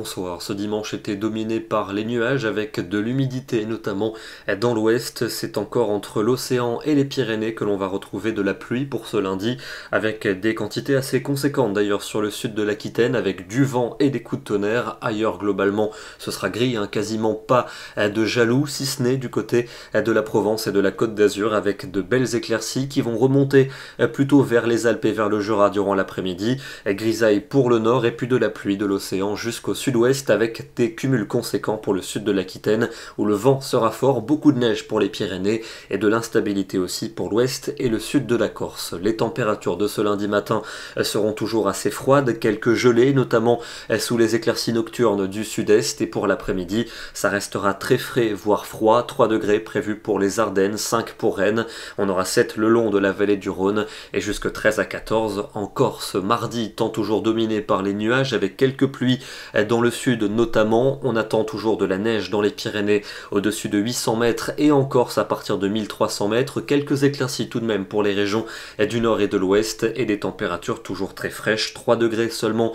bonsoir. Ce dimanche était dominé par les nuages avec de l'humidité, notamment dans l'ouest. C'est encore entre l'océan et les Pyrénées que l'on va retrouver de la pluie pour ce lundi, avec des quantités assez conséquentes d'ailleurs sur le sud de l'Aquitaine, avec du vent et des coups de tonnerre. Ailleurs, globalement, ce sera gris, quasiment pas de jaloux, si ce n'est du côté de la Provence et de la Côte d'Azur, avec de belles éclaircies qui vont remonter plutôt vers les Alpes et vers le Jura durant l'après-midi. Grisaille pour le nord et puis de la pluie de l'océan jusqu'au sud-ouest avec des cumuls conséquents pour le sud de l'Aquitaine où le vent sera fort, beaucoup de neige pour les Pyrénées et de l'instabilité aussi pour l'ouest et le sud de la Corse. Les températures de ce lundi matin seront toujours assez froides, quelques gelées notamment sous les éclaircies nocturnes du sud-est, et pour l'après-midi ça restera très frais voire froid, 3 degrés prévus pour les Ardennes, 5 pour Rennes, on aura 7 le long de la vallée du Rhône et jusque 13 à 14 en Corse. Mardi, temps toujours dominé par les nuages avec quelques pluies dans le sud notamment. On attend toujours de la neige dans les Pyrénées au-dessus de 800 mètres et en Corse à partir de 1300 mètres. Quelques éclaircies tout de même pour les régions du nord et de l'ouest et des températures toujours très fraîches. 3 degrés seulement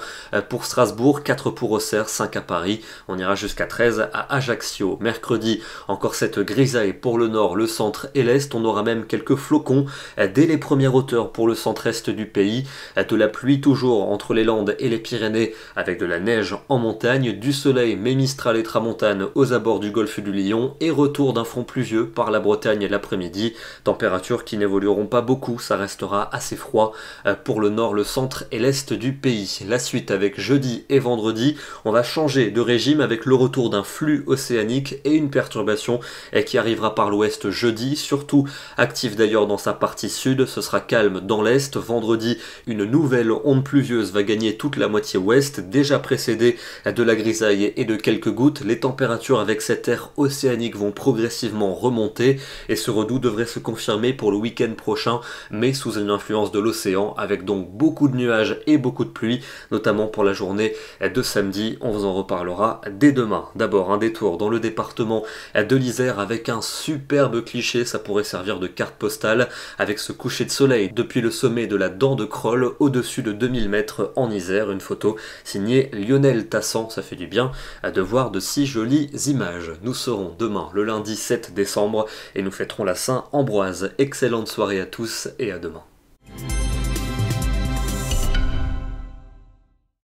pour Strasbourg, 4 pour Auxerre, 5 à Paris. On ira jusqu'à 13 à Ajaccio. Mercredi, encore cette grisaille pour le nord, le centre et l'est. On aura même quelques flocons dès les premières hauteurs pour le centre-est du pays. De la pluie toujours entre les Landes et les Pyrénées avec de la neige en montagne, du soleil mais Mistral et Tramontane aux abords du golfe du Lion et retour d'un front pluvieux par la Bretagne l'après-midi. Températures qui n'évolueront pas beaucoup, ça restera assez froid pour le nord, le centre et l'est du pays. La suite avec jeudi et vendredi, on va changer de régime avec le retour d'un flux océanique et une perturbation qui arrivera par l'ouest jeudi, surtout active d'ailleurs dans sa partie sud. Ce sera calme dans l'est. Vendredi, une nouvelle onde pluvieuse va gagner toute la moitié ouest, déjà précédée de la grisaille et de quelques gouttes. Les températures avec cet air océanique vont progressivement remonter et ce redout devrait se confirmer pour le week-end prochain, mais sous une influence de l'océan, avec donc beaucoup de nuages et beaucoup de pluie, notamment pour la journée de samedi. On vous en reparlera dès demain. D'abord, un détour dans le département de l'Isère avec un superbe cliché, ça pourrait servir de carte postale, avec ce coucher de soleil depuis le sommet de la Dent de Crolles au-dessus de 2000 mètres en Isère. Une photo signée Lionel Tassan, ça fait du bien de voir de si jolies images. Nous serons demain le lundi 7 décembre et nous fêterons la Saint-Ambroise. Excellente soirée à tous et à demain.